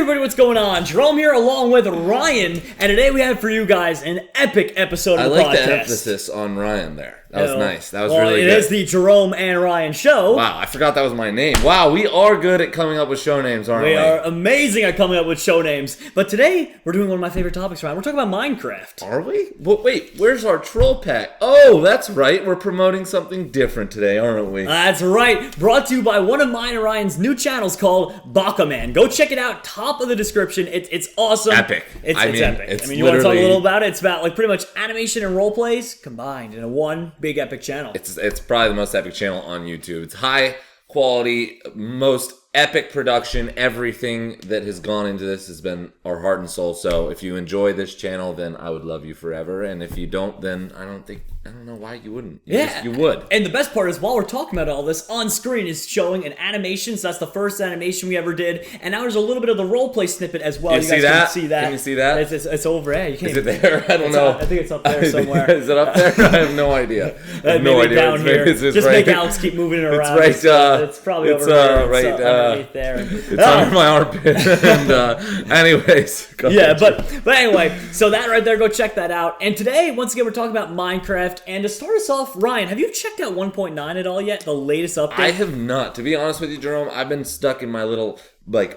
everybody, what's going on? Jerome here along with Ryan, and today we have for you guys an epic episode of the podcast. I like the emphasis on Ryan there. That was nice. That was really good. It is the Jerome and Ryan show. Wow, I forgot that was my name. Wow, we are good at coming up with show names, aren't we? We are amazing at coming up with show names. But today, we're doing one of my favorite topics, Ryan. We're talking about Minecraft. Are we? Well, wait, where's our troll pack? Oh, that's right. We're promoting something different today, aren't we? That's right. Brought to you by one of mine and Ryan's new channels called Bakaman. Go check it out. Top of the description. It's awesome. Epic. It's epic. I mean, you want to talk a little about it? It's about like pretty much animation and role plays combined in a one big epic channel. It's probably the most epic channel on YouTube. It's high quality, most epic production. Everything that has gone into this has been our heart and soul. So if you enjoy this channel, then I would love you forever. And if you don't, then I don't know why you wouldn't. You would. And the best part is, while we're talking about all this, on screen is showing an animation. So that's the first animation we ever did. And now there's a little bit of the roleplay snippet as well. You guys can see that? Can you see that? It's over there. You can't. Is it there? I don't know. I think it's up there somewhere. Is it up there? I have no idea. I have no idea. Down here. Just make Alex keep moving it around. It's right. It's probably over there. Right. It's underneath there. It's under my armpit. And anyways. But anyway, so that right there, go check that out. And today, once again, we're talking about Minecraft. And to start us off, Ryan, have you checked out 1.9 at all yet? The latest update? I have not. To be honest with you, Jerome, I've been stuck in my little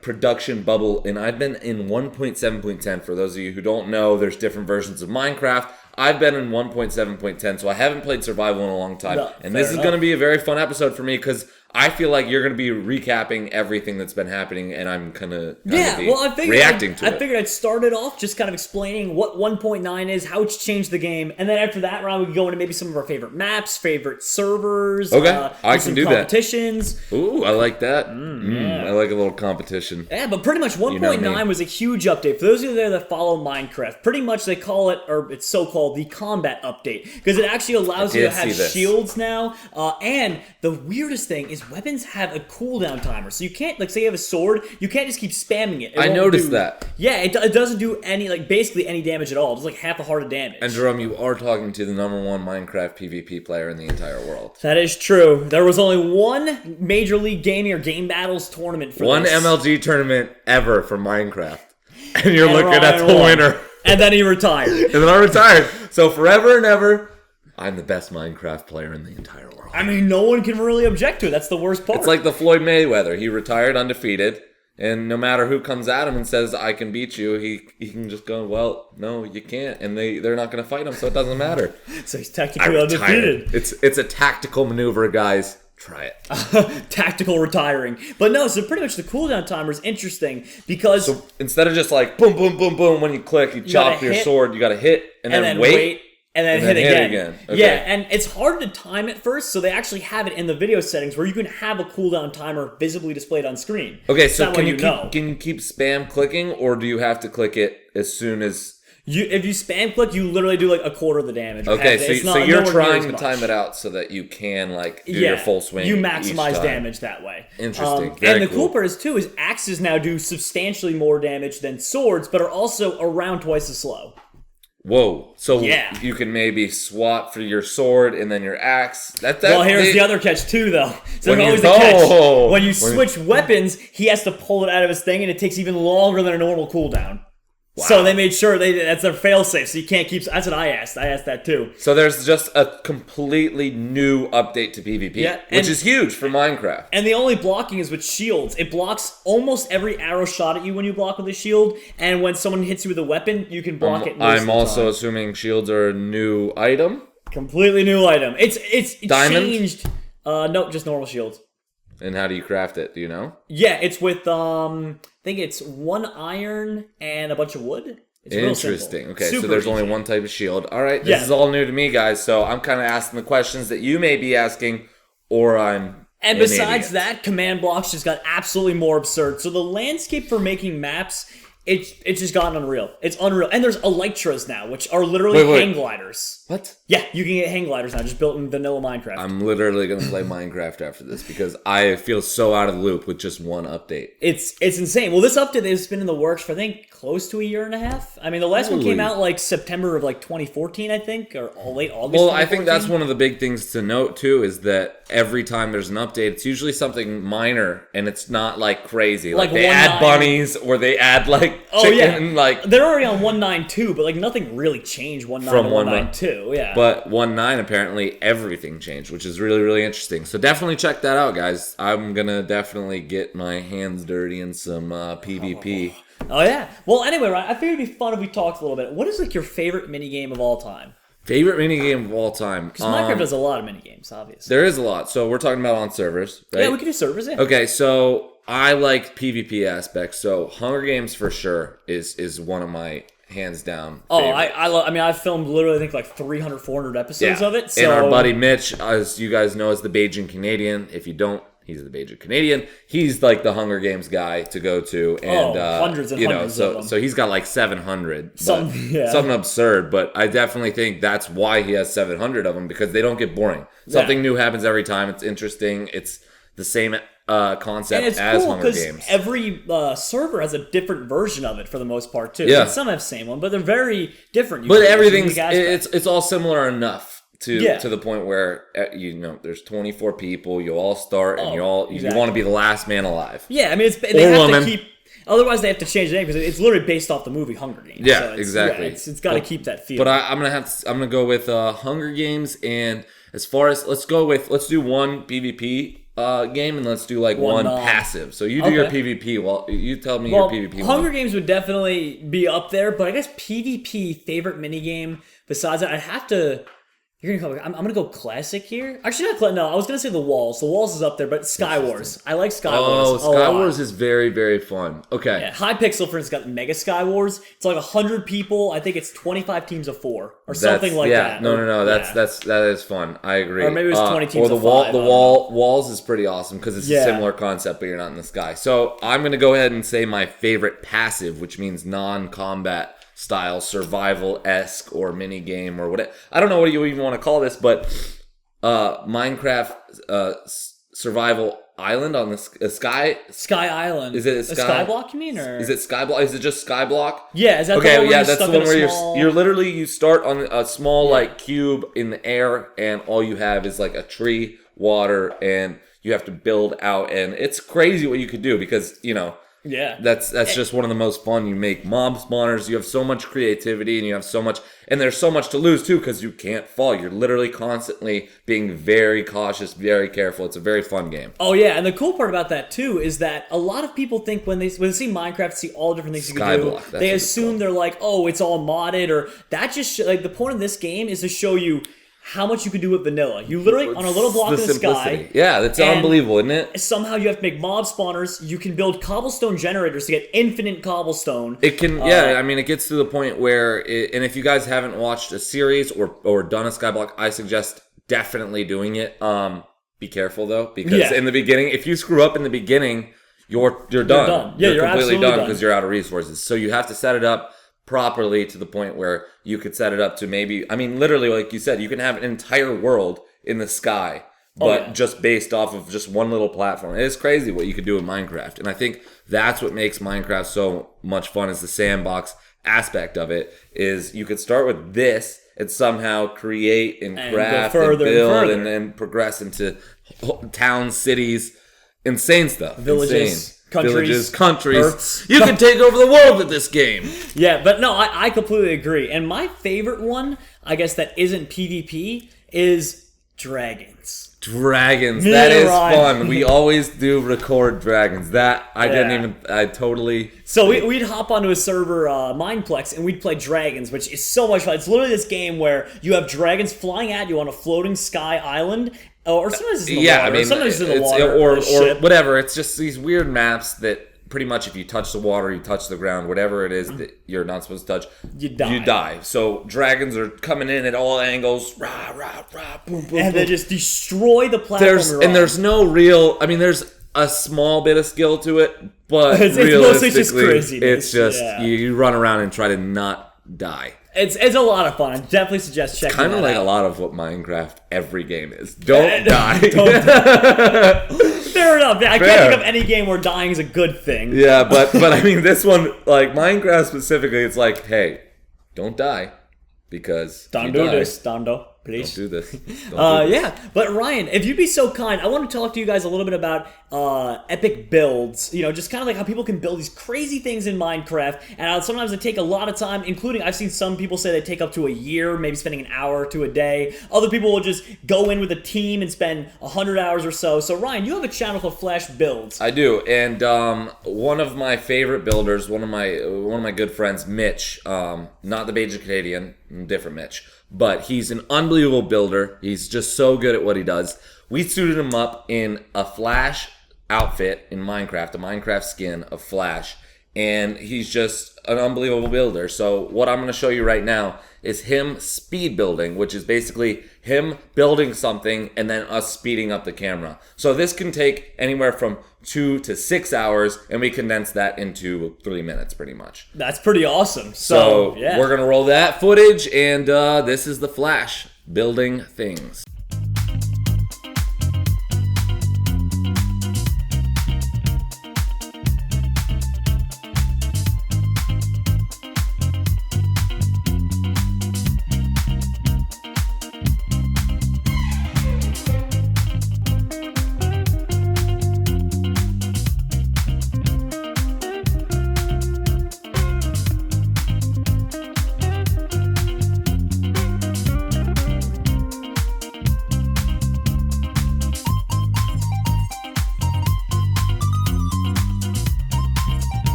production bubble, and I've been in 1.7.10. For those of you who don't know, there's different versions of Minecraft. I've been in 1.7.10, so I haven't played survival in a long time. No, and this is going to be a very fun episode for me because I feel like you're going to be recapping everything that's been happening, and I'm going to reacting to it. I figured I'd start it off just kind of explaining what 1.9 is, how it's changed the game, and then after that, Ryan, we can go into maybe some of our favorite maps, favorite servers. Okay, I can do competitions. That. Ooh, I like that. Yeah. I like a little competition. Yeah, but pretty much 1.9 was a huge update. For those of you there that follow Minecraft, pretty much they call it, or it's so-called the combat update, because it actually allows you to have shields now, and the weirdest thing is weapons have a cooldown timer, so you can't, like, say you have a sword, you can't just keep spamming it. I noticed that. Yeah, it doesn't do any, basically any damage at all. It's like half a heart of damage. And Jerome, you are talking to the #1 Minecraft PvP player in the entire world. That is true. There was only one Major League Gaming or Game Battles tournament for one MLG tournament ever for Minecraft. And you're looking at the winner. And then he retired. And then I retired. So forever and ever, I'm the best Minecraft player in the entire world. I mean, no one can really object to it. That's the worst part. It's like the Floyd Mayweather. He retired undefeated, and no matter who comes at him and says, I can beat you, he can just go, well, no, you can't. And they're not going to fight him, so it doesn't matter. So he's technically undefeated. It's a tactical maneuver, guys. Try it. Tactical retiring. But no, so pretty much the cooldown timer is interesting because... So instead of just like boom, boom, boom, boom, when you click, you chop your sword, you got to hit and then wait. And then hit again. Okay. Yeah, and it's hard to time at first, so they actually have it in the video settings where you can have a cooldown timer visibly displayed on screen. Okay, so can you keep spam clicking, or do you have to click it as soon as... If you spam click, you literally do like a quarter of the damage. Okay, so you're trying to time it out so that you can do your full swing. You maximize damage that way. Interesting. And the cool part is too is axes now do substantially more damage than swords, but are also around twice as slow. Whoa! So you can maybe swap for your sword and then your axe. Well, here's the other catch too, though. So there's always the catch. When you switch weapons, he has to pull it out of his thing, and it takes even longer than a normal cooldown. Wow. So they made sure that's their failsafe, so you can't keep... That's what I asked. I asked that too. So there's just a completely new update to PvP, which is huge for Minecraft. And the only blocking is with shields. It blocks almost every arrow shot at you when you block with a shield, and when someone hits you with a weapon, you can block it most of the time. I'm also assuming shields are a new item? Completely new item. It's Diamond? Changed. No, just normal shields. And how do you craft it? Do you know? Yeah, it's with, I think it's 1 iron and a bunch of wood. It's interesting. Okay, so there's only one type of shield. All right, this is all new to me, guys, so I'm kind of asking the questions that you may be asking, or I'm And besides that, command blocks just got absolutely more absurd. So the landscape for making maps It's just gotten unreal. It's unreal. And there's elytras now, which are literally hang gliders. What? Yeah, you can get hang gliders now, just built in vanilla Minecraft. I'm literally going to play Minecraft after this because I feel so out of the loop with just one update. It's insane. Well, this update has been in the works for, I think, close to a year and a half. I mean, the last one came out like September of like 2014, I think, or late August. Well, I think that's one of the big things to note, too, is that every time there's an update, it's usually something minor, and it's not like crazy. Like they add bunnies, or they add like chicken, like they're already on 1.9.2, but like nothing really changed 1.9 to 1.9.2. Yeah, but 1.9 apparently everything changed, which is really, really interesting. So definitely check that out, guys. I'm gonna definitely get my hands dirty in some PvP. Oh yeah. Well, anyway, Ryan, I figured it'd be fun if we talked a little bit. What is like your favorite minigame of all time? Favorite minigame of all time? Because Minecraft has a lot of minigames, obviously. There is a lot. So we're talking about on servers, right? Yeah, we can do servers. Yeah. Okay, so I like PvP aspects. So Hunger Games for sure is one of my hands down. Oh, I mean, I've filmed literally, I think, like 300, 400 episodes of it. So. And our buddy Mitch, as you guys know, is the Bajan Canadian. If you don't, he's the Bajan Canadian. He's like the Hunger Games guy to go to. And, hundreds and hundreds of them. So he's got like 700. Something absurd, but I definitely think that's why he has 700 of them, because they don't get boring. Something new happens every time. It's interesting. It's the same concept as Hunger Games. Every server has a different version of it for the most part too. Yeah. Some have the same one, but they're very different. But everything's it's all similar enough to the point where there's 24 people. You all start and you want to be the last man alive. Yeah, I mean they have to keep. Otherwise, they have to change the name because it's literally based off the movie Hunger Games. Yeah, so exactly. Yeah, it's got to keep that feel. But I'm gonna go with Hunger Games, and as far as let's do one PvP game, and let's do like one passive. So you do your PvP. Well, you tell me your PvP. Hunger Games would definitely be up there, but I guess PvP favorite minigame besides that, I'd have to. You're gonna call me. I'm gonna go classic here. Actually, not no. I was gonna say the Walls. The Walls is up there, but Sky Wars. I like Sky Wars. Oh, Sky Wars is very, very fun. Okay. Yeah, Hypixel, for instance, got Mega Sky Wars. It's like 100 people. I think it's 25 teams of 4 or something like that. No. That is fun. I agree. Or maybe it was 20 teams of 5. The Walls is pretty awesome because it's a similar concept, but you're not in the sky. So I'm gonna go ahead and say my favorite passive, which means non-combat style, survival-esque or mini game or whatever. I don't know what you even want to call this, but Minecraft survival island on the Sky Island. Is it a Skyblock? You mean, or is it Skyblock? Is it just Skyblock? Yeah, is that okay? The one That's the one where you're you start on a small like cube in the air, and all you have is like a tree, water, and you have to build out, and it's crazy what you could do because that's just one of the most fun. You make mob spawners. You have so much creativity, and you have so much, and there's so much to lose too because you can't fall. You're literally constantly being very cautious, very careful. It's a very fun game. Oh yeah, and the cool part about that too is that a lot of people think when they see Minecraft, see all the different things you can do, they assume they're like, oh, it's all modded, or that just like the point of this game is to show you how much you can do with vanilla. You literally, on a little block in the sky. Yeah, that's unbelievable, isn't it? Somehow you have to make mob spawners. You can build cobblestone generators to get infinite cobblestone. It can, I mean, it gets to the point where, and if you guys haven't watched a series or done a skyblock, I suggest definitely doing it. Be careful, though, because in the beginning, if you screw up in the beginning, you're done. Yeah, you're completely done done because you're out of resources. So you have to set it up properly to the point where you could set it up to maybe, I mean, literally, like you said, you can have an entire world in the sky, but just based off of just one little platform. It is crazy what you could do in Minecraft. And I think that's what makes Minecraft so much fun, is the sandbox aspect of it, is you could start with this and somehow create and craft and build and then progress into towns, cities, insane stuff. Villages. Countries. Earths. You can take over the world with this game. Yeah, but no, I completely agree. And my favorite one, I guess that isn't PvP, is dragons. Dragons. That is fun. We always do record dragons. That, I totally... So we'd hop onto a server, Mineplex, and we'd play dragons, which is so much fun. It's literally this game where you have dragons flying at you on a floating sky island. Or sometimes it's in the water. I mean, sometimes it's in the water. Or whatever. It's just these weird maps that pretty much if you touch the water, you touch the ground, whatever it is that you're not supposed to touch, you die. So dragons are coming in at all angles. Rah, rah, rah, boom, boom, and they just destroy the platform. There's no real... I mean, there's a small bit of skill to it, But it's mostly just craziness. It's just you run around and try to not die. It's a lot of fun. I definitely suggest checking it out. Kind of like a lot of what Minecraft every game is. Don't die. Fair enough. I can't think of any game where dying is a good thing. Yeah, but I mean, this one, like Minecraft specifically, it's like, hey, don't die because don't do this, Dondo. Please. Don't do this. Yeah, but Ryan, if you'd be so kind, I want to talk to you guys a little bit about epic builds. You know, just kind of like how people can build these crazy things in Minecraft, and sometimes they take a lot of time, including I've seen some people say they take up to a year, maybe spending an hour to a day. Other people will just go in with a team and spend 100 hours or so. So Ryan, you have a channel called Flash Builds. I do, and one of my favorite builders, one of my good friends, Mitch, not the Beijing Canadian, different Mitch. But he's an unbelievable builder. He's just so good at what he does. We suited him up in a Flash outfit in Minecraft, a Minecraft skin of Flash. And he's just an unbelievable builder. So what I'm going to show you right now is him speed building, which is basically him building something and then us speeding up the camera. So this can take anywhere from 2 to 6 hours, and we condense that into 3 minutes pretty much. That's pretty awesome. So yeah. We're going to roll that footage, and this is the Flash building things.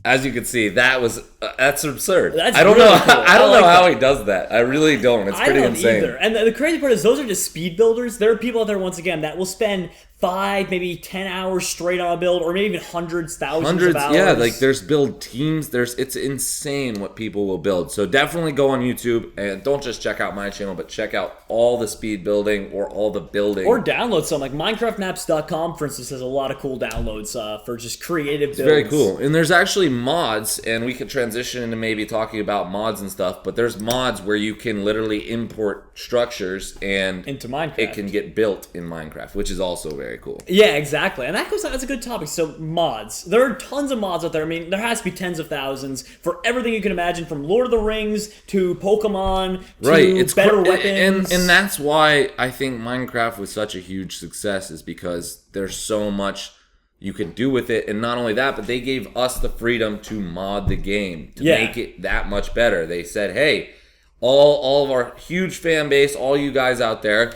As you can see, that's absurd. I don't know. Cool. I don't know how he does that. I really don't. It's pretty insane. Either. And the crazy part is, those are just speed builders. There are people out there, once again, that will spend 5, maybe 10 hours straight on a build, or maybe even thousands of hours. Yeah, like there's build teams. It's insane what people will build. So definitely go on YouTube and don't just check out my channel, but check out all the speed building or all the building. Or download some. Like MinecraftMaps.com, for instance, has a lot of cool downloads for just creative builds. It's very cool. And there's actually mods, and we could transition into maybe talking about mods and stuff, but there's mods where you can literally import structures and into Minecraft. It can get built in Minecraft, which is also very cool. Yeah, exactly. And that's a good topic. So mods. There are tons of mods out there. I mean, there has to be tens of thousands for everything you can imagine, from Lord of the Rings to Pokemon to better weapons. And that's why I think Minecraft was such a huge success, is because there's so much you could do with it. And not only that, but they gave us the freedom to mod the game to make it that much better. They said, hey, all of our huge fan base, all you guys out there,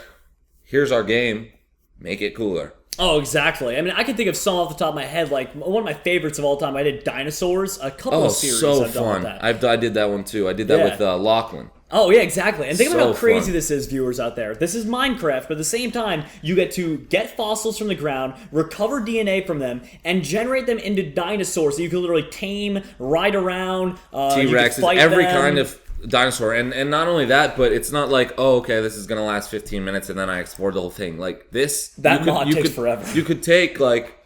here's our game. Make it cooler. Oh, exactly. I mean, I can think of some off the top of my head. Like, one of my favorites of all time, I did Dinosaurs. A couple of series so I've done fun. with that. I did that one too. I did that with Lachlan. Oh, yeah, exactly. And think about how crazy fun. this is, viewers out there. This is Minecraft, but at the same time, you get to get fossils from the ground, recover DNA from them, and generate them into dinosaurs. So you can literally tame, ride around, T-Rexes, every kind of dinosaur. And not only that, but it's not like, oh, okay, this is going to last 15 minutes and then I explored the whole thing. Like this, mod takes forever. You could take like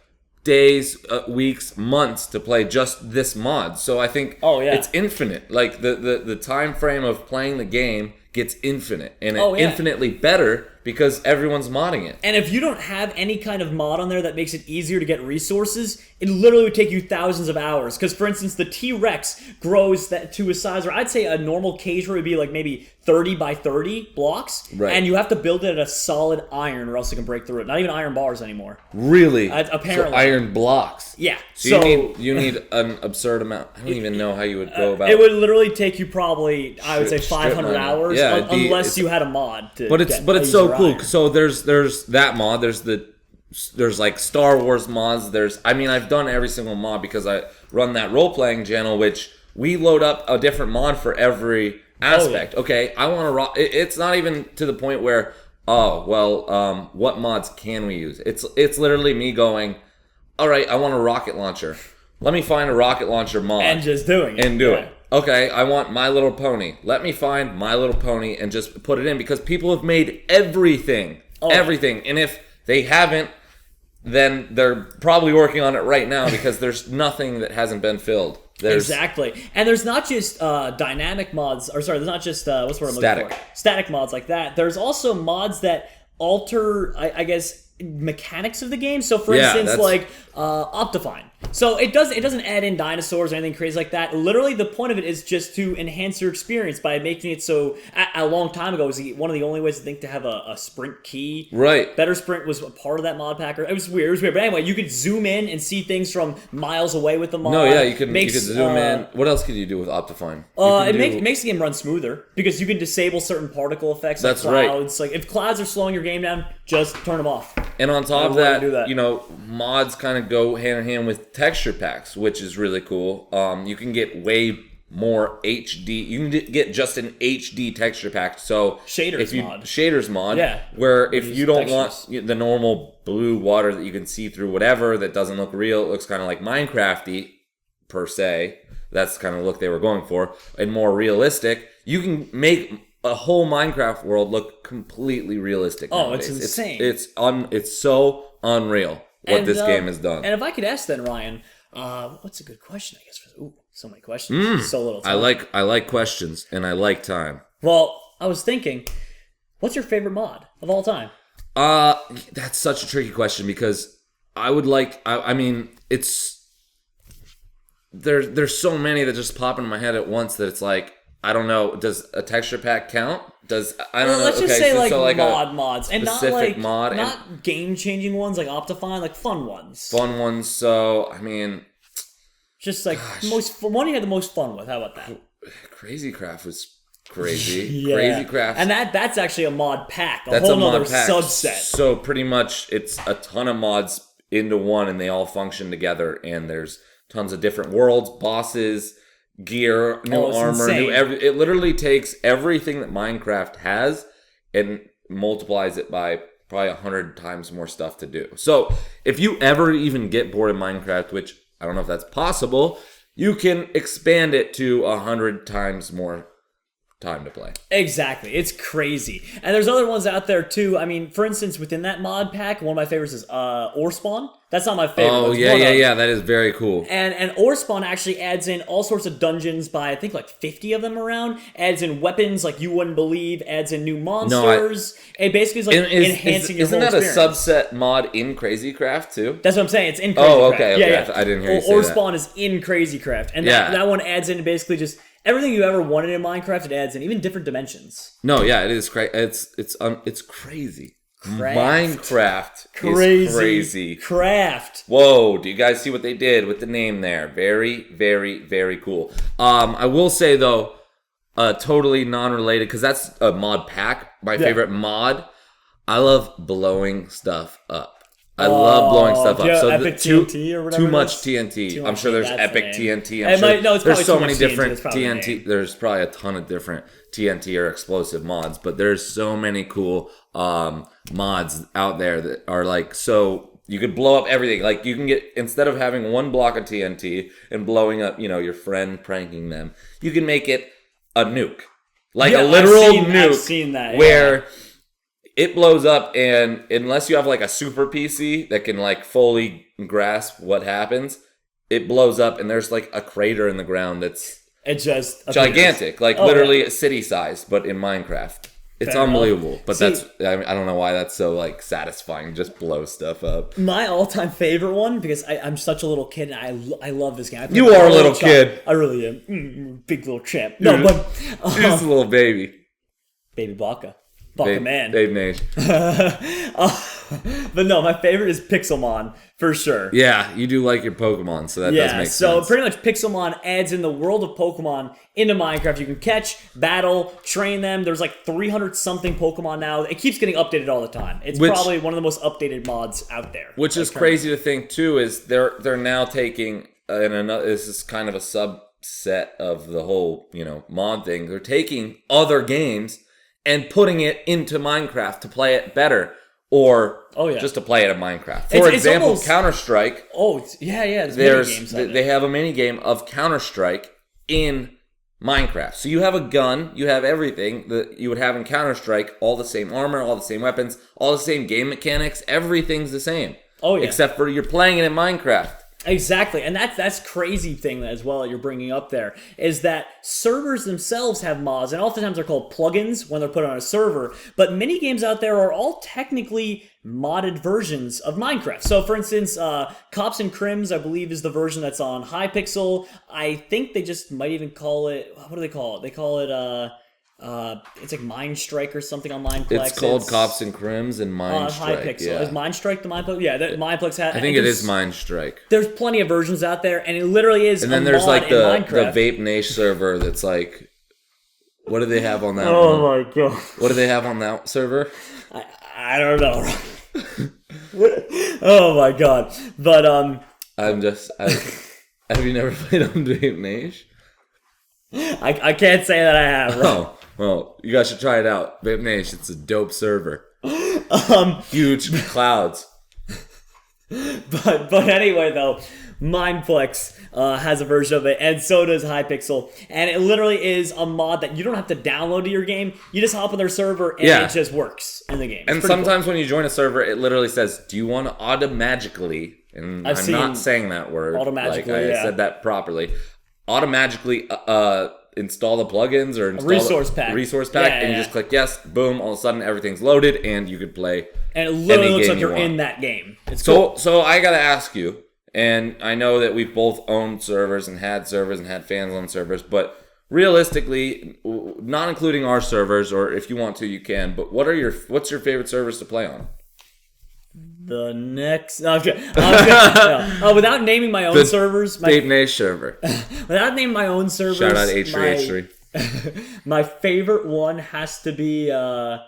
days, weeks, months to play just this mod. So I think it's infinite. Like the time frame of playing the game gets infinite, and infinitely better because everyone's modding it. And if you don't have any kind of mod on there that makes it easier to get resources, it literally would take you thousands of hours. Because, for instance, the T-Rex grows that to a size where I'd say a normal cage would be like maybe 30 by 30 blocks. Right. And you have to build it at a solid iron or else it can break through it. Not even iron bars anymore. Really? Apparently. So iron blocks. Yeah. So you need an absurd amount. I don't even know how you would go about it. It would literally take you probably, I would say, 500 hours. Yeah, unless you had a mod. But it's so cool. Iron. So there's that mod. There's like Star Wars mods. I've done every single mod because I run that role-playing channel, which we load up a different mod for every aspect. Okay, I want to rock. It's not even to the point where, what mods can we use? It's literally me going, all right, I want a rocket launcher. Let me find a rocket launcher mod. And just doing it. And do it. Okay, I want My Little Pony. Let me find My Little Pony and just put it in because people have made everything. Everything. And if they haven't, then they're probably working on it right now because there's nothing that hasn't been filled. Exactly. And there's not just dynamic mods, there's not just, what's the word I'm looking for? Static mods like that. There's also mods that alter, I guess, mechanics of the game. So for instance, like Optifine. So it doesn't add in dinosaurs or anything crazy like that. Literally the point of it is just to enhance your experience by making it so a long time ago was one of the only ways I think to have a sprint key. Right. Better Sprint was a part of that mod packer. It was weird. But anyway, you could zoom in and see things from miles away with the mod. No, yeah, you could zoom in. What else could you do with Optifine? It makes the game run smoother because you can disable certain particle effects like clouds. Like if clouds are slowing your game down, just turn them off. And on top of that, mods kind of go hand in hand with texture packs, which is really cool. You can get way more HD. You can get just an HD texture pack. So shaders mod. Yeah. Where if you don't want the normal blue water that you can see through whatever that doesn't look real, it looks kind of like Minecraft-y per se. That's the kind of look they were going for, and more realistic. You can make a whole Minecraft world look completely realistic. It's insane. It's so unreal what this game has done. And if I could ask then, Ryan, what's a good question? I guess. So many questions. So little time. I like questions and I like time. Well, I was thinking, what's your favorite mod of all time? That's such a tricky question because I would like. I mean, it's there's so many that just pop into my head at once that it's like. I don't know. Does a texture pack count? Let's just say mods, and not like not game-changing ones like Optifine, like fun ones. So I mean, just like one you had the most fun with. How about that? Crazy Craft was crazy. Yeah. Crazy Craft, and that's actually a mod pack. That's whole a mod pack. Subset. So pretty much, it's a ton of mods into one, and they all function together. And there's tons of different worlds, bosses. Gear, new armor, it literally takes everything that Minecraft has and multiplies it by probably 100 times more stuff to do. So if you ever even get bored of Minecraft, which I don't know if that's possible, you can expand it to 100 times more time to play. Exactly. It's crazy. And there's other ones out there too. I mean, for instance, within that mod pack, one of my favorites is Ore Spawn. That's not my favorite. Oh, yeah. That is very cool. And Ore Spawn actually adds in all sorts of dungeons by, I think, like 50 of them around. Adds in weapons like you wouldn't believe. Adds in new monsters. It basically is like enhancing your whole experience. Isn't that a subset mod in Crazy Craft too? That's what I'm saying. It's in Crazy Craft. Okay. Yeah. I didn't hear you say Ore Spawn is in Crazy Craft. And that one adds in basically just everything you ever wanted in Minecraft. It adds in, even different dimensions. No, yeah, it is crazy. It's crazy. Minecraft is crazy. Craft. Whoa, do you guys see what they did with the name there? Very, very, very cool. I will say, though, totally non-related, because that's a mod pack. My favorite mod. I love blowing stuff up. I love blowing stuff up. So Epic TNT or whatever. Too much TNT. I'm sure there's Epic TNT. There's so many different TNT. There's probably a ton of different TNT or explosive mods, but there's so many cool mods out there that are like, so you could blow up everything. Like you can get, instead of having one block of TNT and blowing up, your friend pranking them, you can make it a nuke. Like a literal nuke. I've seen that. Where it blows up, and unless you have like a super PC that can like fully grasp what happens, it blows up and there's like a crater in the ground that's gigantic, like literally city size, but in Minecraft. It's unbelievable, but I don't know why that's so like satisfying. Just blow stuff up. My all-time favorite one, because I'm such a little kid and I love this game. You are a little kid. I really am. Big little champ. No, but you're just a little baby. Baby Baka. Baka man. Dave Nage. But no, my favorite is Pixelmon, for sure. Yeah, you do like your Pokemon, so that does make sense. So pretty much Pixelmon adds in the world of Pokemon into Minecraft. You can catch, battle, train them. There's like 300-something Pokemon now. It keeps getting updated all the time. It's probably one of the most updated mods out there. Which is crazy to think, too, is they're now taking, this is kind of a subset of the whole, mod thing. They're taking other games and putting it into Minecraft to play it better. Or just to play it in Minecraft. For example, Counter-Strike. They have a mini game of Counter-Strike in Minecraft. So you have a gun, you have everything that you would have in Counter-Strike, all the same armor, all the same weapons, all the same game mechanics, everything's the same. Except for you're playing it in Minecraft. Exactly, and that's crazy thing as well that you're bringing up there, is that servers themselves have mods, and oftentimes they're called plugins when they're put on a server, but many games out there are all technically modded versions of Minecraft. So, for instance, Cops and Crims, I believe, is the version that's on Hypixel. I think they just might even call it, what do they call it? They call it, it's like Mind Strike or something on Mineplex. It's called Cops and Crims and Mind Strike. Hypixel. Yeah. Is Mind Strike the Mineplex? Yeah, Mineplex has. I think it is Mind Strike. There's plenty of versions out there, and it literally is. And then there's like the Vape Nation server that's like, what do they have on that? Oh my god! What do they have on that server? I don't know. Oh my god! But have you never played on Vape Nation? I can't say that I have. Right? Oh. Well, you guys should try it out. Vape Nation, it's a dope server. Huge clouds. But anyway, though, Mineplex has a version of it, and so does Hypixel. And it literally is a mod that you don't have to download to your game. You just hop on their server, and it just works in the game. And sometimes when you join a server, it literally says, do you want to automatically, and I'm not saying that word. Automatically, I said that properly. Automatically install the plugins or install resource pack, and you just click yes, boom, all of a sudden everything's loaded and you could play. And it literally looks like you're in that game. It's cool. So I gotta ask you, and I know that we've both owned servers and had fans on servers, but realistically, not including our servers, or if you want to, you can. But what's your favorite servers to play on? The next... No, I'm kidding. No. Without naming my own servers... Vape Nation server. Without naming my own servers... Shout out H3H3. My favorite one has to be... I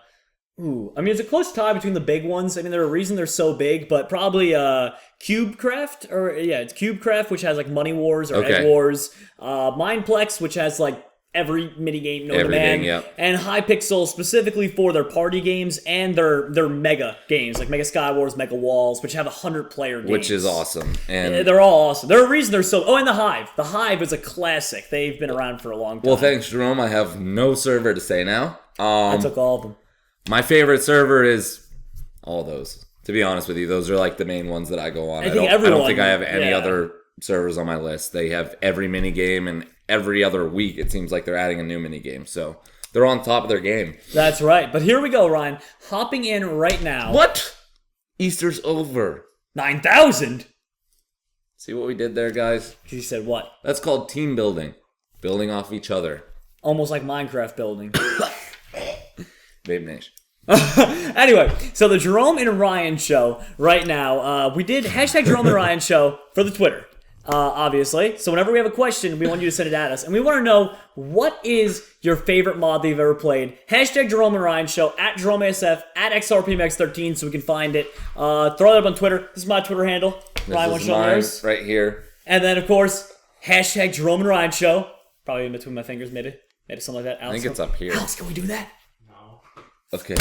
mean, it's a close tie between the big ones. I mean, there's a reason they're so big, but probably Cubecraft, it's Cubecraft, which has like Money Wars or Egg Wars. Mineplex, which has like every minigame known to man, and Hypixel specifically for their party games and their mega games like Mega Sky Wars, Mega Walls, which have 100-player games, which is awesome. And they're all awesome. There's a reason they're so. Oh, and the Hive. The Hive is a classic. They've been around for a long time. Well, thanks, Jerome. I have no server to say now. I took all of them. My favorite server is all those. To be honest with you, those are like the main ones that I go on. I don't think I have any other servers on my list. They have every mini game, and every other week it seems like they're adding a new mini game. So they're on top of their game. That's right. But here we go, Ryan. Hopping in right now. What? Easter's over. 9,000? See what we did there, guys? You said what? That's called team building. Building off each other. Almost like Minecraft building. Vape Nation. Anyway, so the Jerome and Ryan show right now, we did hashtag Jerome and Ryan show for the Twitter, obviously. So whenever we have a question, we want you to send it at us. And we want to know, what is your favorite mod that you've ever played? Hashtag Jerome and Ryan show, at JeromeASF, at XRPMX13, so we can find it. Throw it up on Twitter. This is my Twitter handle. Ryan, this is mine right here. And then, of course, hashtag Jerome and Ryan show. Probably in between my fingers, made it something like that. Alex, I think it's up here. Alex, can we do that? Okay.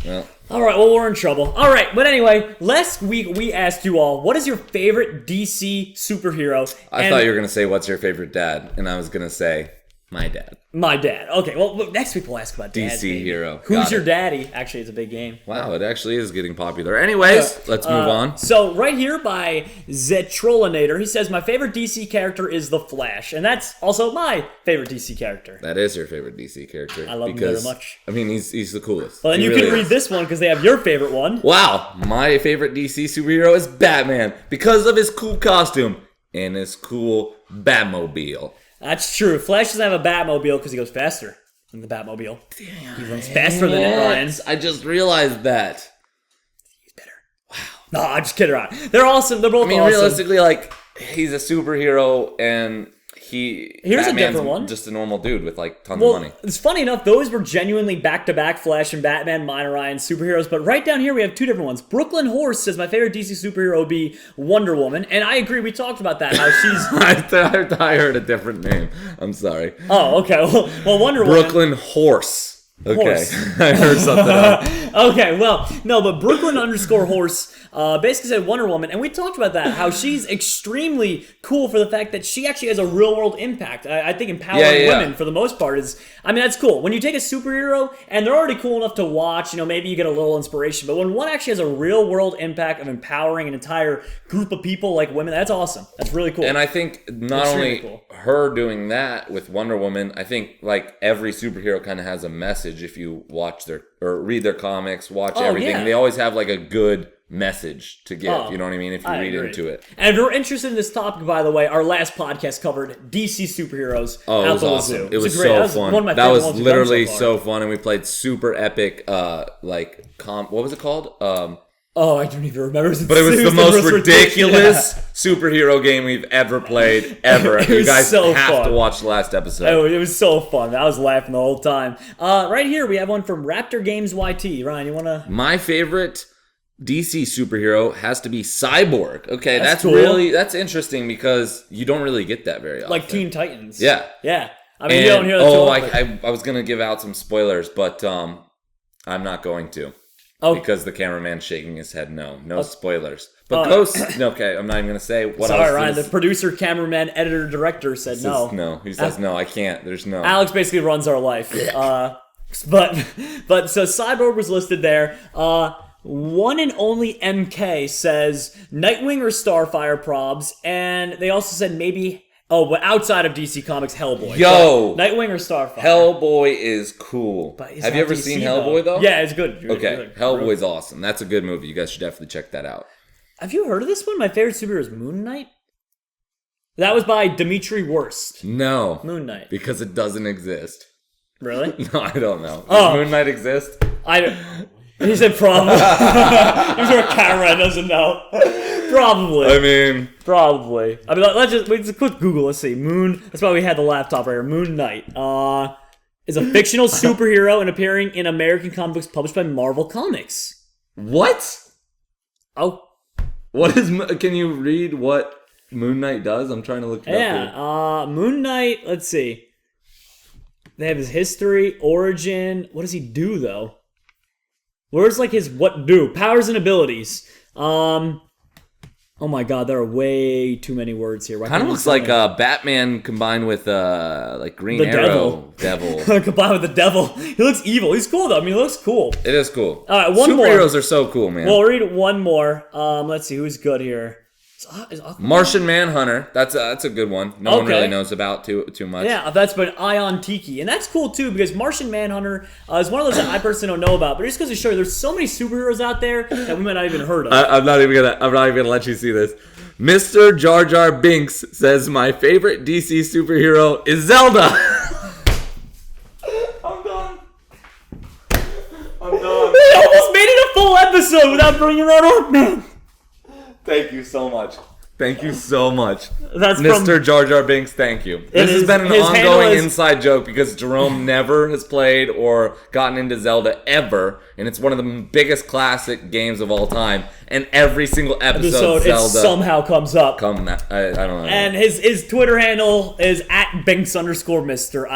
Well. All right. Well, we're in trouble. All right. But anyway, last week we asked you all, what is your favorite DC superhero? I thought you were going to say, what's your favorite dad? And I was going to say, My dad. My dad. Okay, well, next week we'll ask about dads. DC hero. Who's your daddy? Actually, it's a big game. Wow, it actually is getting popular. Anyways, let's move on. So, right here by Zetrolinator, he says, my favorite DC character is The Flash. And that's also my favorite DC character. That is your favorite DC character. I love him very much. I mean, he's the coolest. Well, then you can read this one because they have your favorite one. Wow, my favorite DC superhero is Batman because of his cool costume and his cool Batmobile. That's true. Flash doesn't have a Batmobile because he goes faster than the Batmobile. Damn, he runs faster than it, Ryan. I just realized that. He's better. Wow. No, I'm just kidding around. They're awesome. They're both awesome. Realistically, like, he's a superhero and Here's Batman's a different one. Just a normal dude with like tons of money. It's funny enough, those were genuinely back-to-back Flash and Batman, mine and Ryan superheroes, but right down here we have two different ones. Brooklyn Horse says my favorite DC superhero would be Wonder Woman, and I agree, we talked about that, how she's... I heard a different name. I'm sorry. Oh, okay. Well Wonder Woman... Brooklyn Horse. Okay, I heard something else. Okay, well, no, but Brooklyn _horse basically said Wonder Woman, and we talked about that, how she's extremely cool for the fact that she actually has a real-world impact. I think empowering women, for the most part, is... I mean, that's cool. When you take a superhero, and they're already cool enough to watch, you know, maybe you get a little inspiration, but when one actually has a real-world impact of empowering an entire group of people like women, that's awesome. That's really cool. And I think not only her doing that with Wonder Woman, I think, like, every superhero kind of has a message if you watch their or read their comics, watch everything. Yeah. They always have like a good message to give. You know what I mean? If you read into it. And if you're interested in this topic, by the way, our last podcast covered DC superheroes. Oh, it was awesome. It was so fun. That was literally so fun, and we played super epic. What was it called? Oh, I don't even remember. But it was the most ridiculous superhero game we've ever played, ever. You guys have to watch the last episode. Oh, it was so fun. I was laughing the whole time. Right here, we have one from Raptor Games YT. Ryan, you want to... My favorite DC superhero has to be Cyborg. Okay, that's cool. That's interesting because you don't really get that very often. Like Teen Titans. Yeah. Yeah. I mean, you don't hear that too often. I was going to give out some spoilers, but I'm not going to. Because the cameraman's shaking his head no spoilers. But Ghost, okay, I'm not even going to say what Sorry, Ryan, the producer, cameraman, editor, director said no. No, he says no, I can't, there's no. Alex basically runs our life. But so Cyborg was listed there. One and only MK says Nightwing or Starfire probs, and they also said maybe... Oh, but outside of DC Comics, Hellboy. Yo! But Nightwing or Starfire? Hellboy is cool. Have you ever seen Hellboy, though? Yeah, it's good. Okay, Hellboy's awesome. That's a good movie. You guys should definitely check that out. Have you heard of this one? My favorite superhero is Moon Knight. That was by Dimitri Wurst. No. Moon Knight. Because it doesn't exist. Really? No, I don't know. Does Moon Knight exist? He said probably. He's where a camera doesn't know. Probably. Probably. Let's just quick Google. Let's see. That's why we had the laptop right here. Moon Knight is a fictional superhero and appearing in American comic books published by Marvel Comics. What? Oh. What is... Can you read what Moon Knight does? I'm trying to look it up here. Yeah. Moon Knight, let's see. They have his history, origin. What does he do, though? Where's like his what do? Powers and abilities. Oh my god, there are way too many words here. Kind of looks like Batman combined with like Green Arrow. Devil. Combined with the devil. He looks evil. He's cool though. I mean, he looks cool. It is cool. All right, one more. Superheroes are so cool, man. We'll read one more. Let's see who's good here. Is Martian Manhunter. That's a good one. No one really knows about too much. Yeah, that's been Ion Tiki, and that's cool too because Martian Manhunter is one of those that I personally don't know about. But just because to show you, there's so many superheroes out there that we might not even heard of. I'm not even gonna let you see this. Mr. Jar Jar Binks says my favorite DC superhero is Zelda. I'm done. We almost made it a full episode without bringing that up, man. Thank you so much. Thank you so much. That's Mr. Jar Jar Binks, thank you. This has been an ongoing inside joke because Jerome never has played or gotten into Zelda ever, and it's one of the biggest classic games of all time, and every single episode Zelda it somehow comes up. I don't know. And his Twitter handle is @Binks_Mister.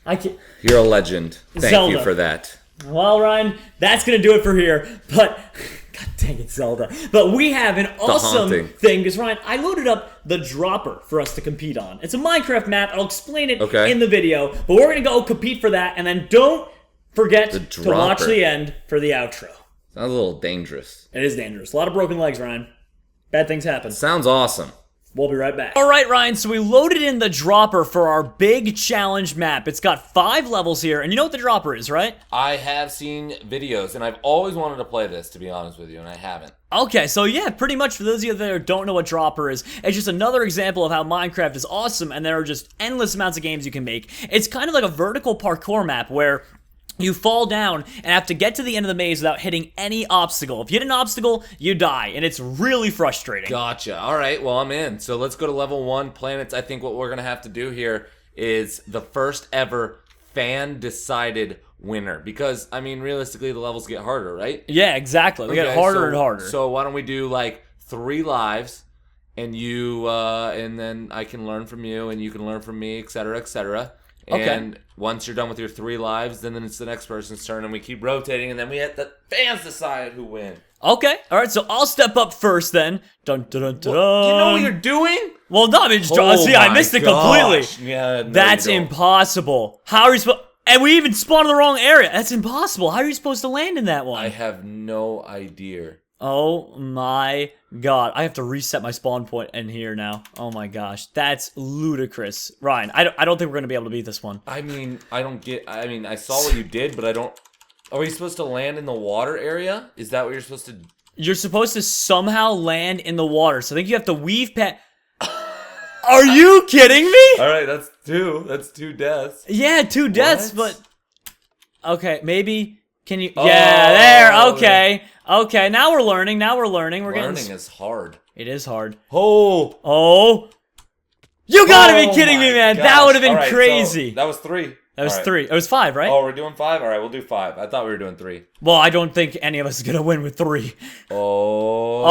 I can't. You're a legend. Thank you for that. Well, Ryan, that's going to do it for here, but... God dang it, Zelda. But we have an awesome thing, because Ryan, I loaded up the Dropper for us to compete on. It's a Minecraft map. I'll explain it in the video, but we're going to go compete for that, and then don't forget to watch the end for the outro. Sounds a little dangerous. It is dangerous. A lot of broken legs, Ryan. Bad things happen. Sounds awesome. We'll be right back. All right, Ryan, so we loaded in the Dropper for our big challenge map. It's got 5 levels here, and you know what the Dropper is, right? I have seen videos, and I've always wanted to play this, to be honest with you, and I haven't. Okay, so yeah, pretty much for those of you that don't know what Dropper is, it's just another example of how Minecraft is awesome, and there are just endless amounts of games you can make. It's kind of like a vertical parkour map where you fall down and have to get to the end of the maze without hitting any obstacle. If you hit an obstacle, you die, and it's really frustrating. Gotcha. All right, well, I'm in. So let's go to level 1, planets. I think what we're going to have to do here is the first ever fan-decided winner. Because, I mean, realistically, the levels get harder, right? Yeah, exactly. They get harder and harder. So why don't we do, like, 3 lives, and you, and then I can learn from you, and you can learn from me, etc., etc., and once you're done with your 3 lives, then it's the next person's turn, and we keep rotating, and then we let the fans decide who wins. Okay, all right, so I'll step up first then. Dun, dun, dun, dun, dun. You know what you're doing? Well, no, I mean, see, I missed it completely. Yeah, no, that's impossible. How are you supposed... And we even spawned in the wrong area. That's impossible. How are you supposed to land in that one? I have no idea. Oh my god. I have to reset my spawn point in here now. Oh my gosh. That's ludicrous. Ryan, I don't think we're going to be able to beat this one. I mean, I saw what you did, but I don't... Are we supposed to land in the water area? Is that what you're supposed to... You're supposed to somehow land in the water. So I think you have to weave past... Are you kidding me? Alright, that's 2. That's 2 deaths. Yeah, 2 deaths, but... Okay, maybe... Can you... Yeah, there, okay. Okay, now we're learning, We're Learning is hard. It is hard. Oh! You gotta be kidding me, man! Gosh. That would have been crazy. So that was 3. That was 3. It was 5, right? Oh, we're doing 5? Alright, we'll do 5. I thought we were doing 3. Well, I don't think any of us is gonna win with 3. Oh,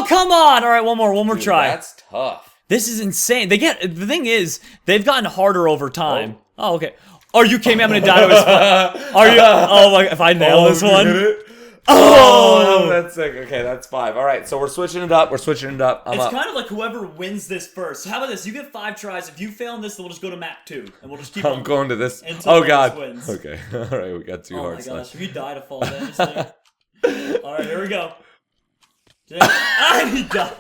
come on! Alright, one more try. That's tough. This is insane. The thing is, they've gotten harder over time. Oh, okay. Are you kidding me? I'm gonna die to his spot. Are you? Oh my! If I nail this one. Oh, that's sick. Okay, that's 5. All right, so we're switching it up. It's kind of like whoever wins this first. So how about this? You get 5 tries. If you fail on this, then we'll just go to map 2, and we'll just keep. I'm going to this. Oh god. Wins. Okay. All right, we got 2 hard. Oh my gosh! If you die to fall down, just think. All right, here we go. He died.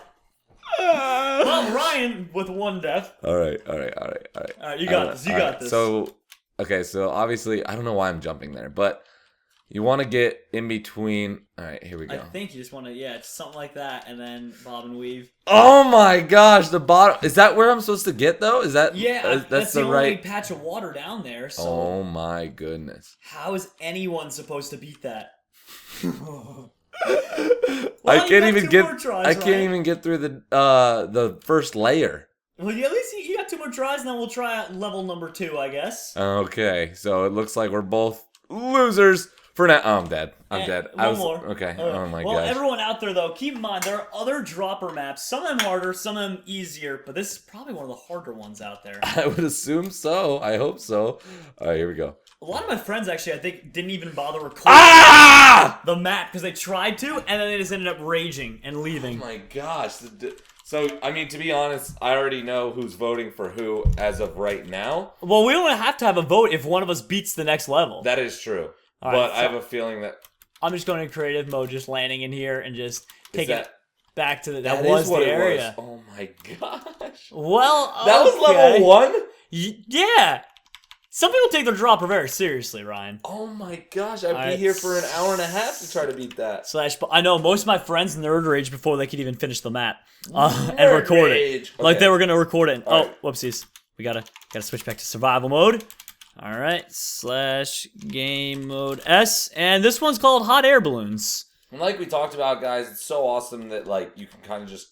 Well, Ryan with 1 death. All right. All right, you got this. You got this. So, okay, so obviously, I don't know why I'm jumping there, but you want to get in between. All right, here we go. I think you just want to, just something like that, and then bob and weave. Oh my gosh, the bottom. Is that where I'm supposed to get, though? Is that? Yeah, that's the only patch of water down there. So oh my goodness. How is anyone supposed to beat that? I can't even get through the first layer. Well, at least you got 2 more tries, and then we'll try out level number 2, I guess. Okay, so it looks like we're both losers for now. Oh, I'm dead. I'm dead. One more. Okay. Right. Oh my gosh. Well, everyone out there though, keep in mind there are other Dropper maps. Some of them harder, some of them easier, but this is probably one of the harder ones out there. I would assume so. I hope so. All right, here we go. A lot of my friends actually, I think, didn't even bother recording the map because they tried to, and then they just ended up raging and leaving. Oh my gosh. So, I mean, to be honest, I already know who's voting for who as of right now. Well, we don't have to have a vote if one of us beats the next level. That is true. All but right, so I have a feeling that... I'm just going in creative mode, just landing in here and just taking it back to the... That was is what the area. It was. Oh my gosh. Well, that was level 1? Yeah. Some people take their Dropper very seriously, Ryan. Oh my gosh, I'd be here for an hour and a half to try to beat that. I know most of my friends nerd rage before they could even finish the map and record it. Okay. Like they were gonna record it. Right. Whoopsies. We gotta switch back to survival mode. All right, /game mode S, and this one's called Hot Air Balloons. And like we talked about, guys, it's so awesome that like you can kind of just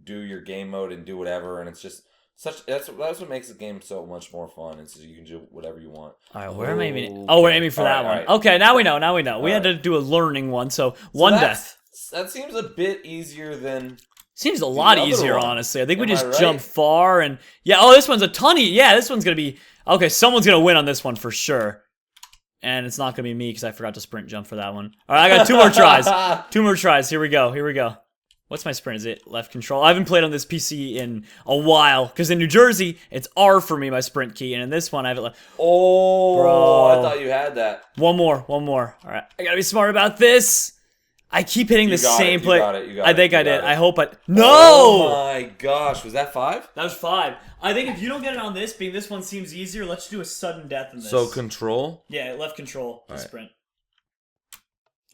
do your game mode and do whatever, and it's just. That's what makes the game so much more fun. It's you can do whatever you want. All right, where am I aiming? Oh, we're aiming for that one. Right. Okay, now we know. We had to do a learning one, so 1 death. That seems a bit easier than... Seems a lot easier, honestly. I think we just jump far and... Yeah, this one's a ton. Yeah, this one's going to be... Okay, someone's going to win on this one for sure. And it's not going to be me because I forgot to sprint jump for that one. All right, I got 2 more tries. 2 more tries. Here we go. What's my sprint? Is it left control? I haven't played on this PC in a while because in New Jersey, it's R for me, my sprint key. And in this one, I have it left. Oh, bro. I thought you had that. One more. All right. I got to be smart about this. I keep hitting the same play. I think I did. I hope I... No! Oh, my gosh. Was that 5? That was 5. I think if you don't get it on this, being this one seems easier, let's do a sudden death in this. So control? Yeah, left control to sprint.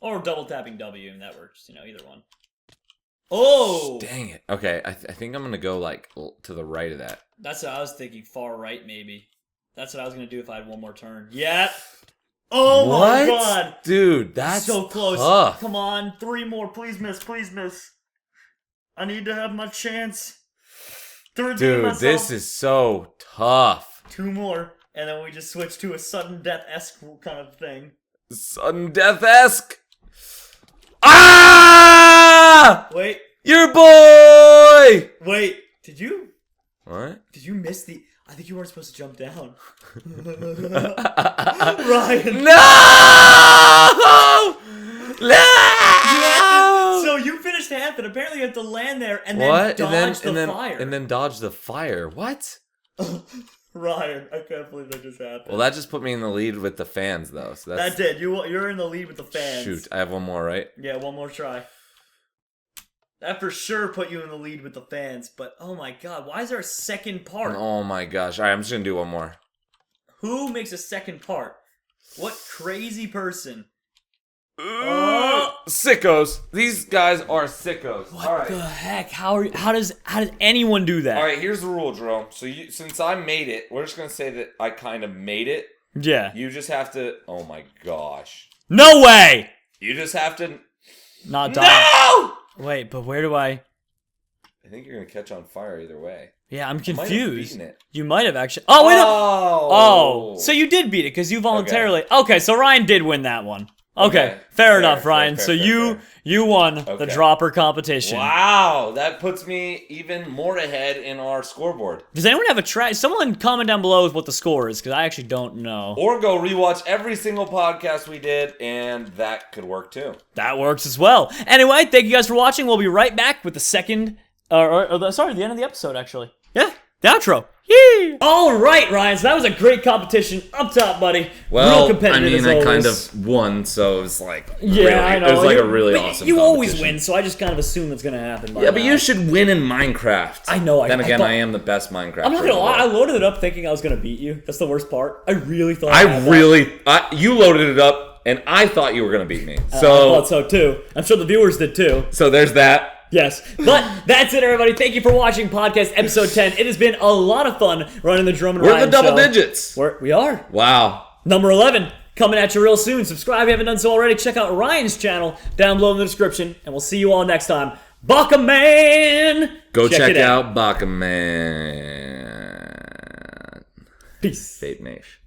Or double tapping W, and that works. Either one. Oh! Dang it. Okay, I think I'm going to go, like, to the right of that. That's what I was thinking. Far right, maybe. That's what I was going to do if I had one more turn. Yep. Oh my god! Dude, that's so close. Tough. Come on, 3 more. Please miss. I need to have my chance to redeem myself. Dude, this is so tough. 2 more, and then we just switch to a sudden death-esque kind of thing. Sudden death-esque. Ah! Wait. Your boy! Wait, did you? What? Did you miss the... I think you weren't supposed to jump down. Ryan. No! No! So you finished half, and apparently you have to land there and then dodge the fire. And then dodge the fire. What? Ryan, I can't believe that just happened. Well, that just put me in the lead with the fans, though. So that did. You're in the lead with the fans. Shoot, I have one more, right? Yeah, one more try. That for sure put you in the lead with the fans, but oh my god, why is there a second part? Oh my gosh. Alright, I'm just gonna do one more. Who makes a second part? What crazy person? Sickos. These guys are sickos. What the heck? How does anyone do that? Alright, here's the rule, Jerome. So since I made it, we're just gonna say that I kind of made it. Yeah. You just have to... Oh my gosh. No way! You just have to... Not die. No! Wait, but where do I think you're gonna catch on fire either way. Yeah, I'm confused. You might have beaten it. You might have actually. Oh, wait. Oh, so you did beat it because you voluntarily. Okay, so Ryan did win that one. Okay, fair enough, Ryan. So you won the dropper competition. Wow, that puts me even more ahead in our scoreboard. Does anyone have a try? Someone comment down below with what the score is because I actually don't know. Or go rewatch every single podcast we did, and that could work too. That works as well. Anyway, thank you guys for watching. We'll be right back with the second, sorry, the end of the episode actually. Yeah, the outro. Yee! All right, Ryan. So that was a great competition up top, buddy. Well, real competitive I kind of won, so it was like I know. It was like a really awesome. You always win, so I just kind of assume it's gonna happen. Yeah, but you should win in Minecraft. I know. Then again, I am the best Minecraft. I'm not gonna lie. I loaded it up thinking I was gonna beat you. That's the worst part. I really thought. You loaded it up, and I thought you were gonna beat me. So I thought so too. I'm sure the viewers did too. So there's that. Yes, but that's it, everybody. Thank you for watching podcast episode 10. It has been a lot of fun running the Jerome and Ryan show. We're the double digits. We are. Wow. Number 11 coming at you real soon. Subscribe if you haven't done so already. Check out Ryan's channel down below in the description, and we'll see you all next time. Baka Man. Go check out Baka Man. Peace. Fate Nation.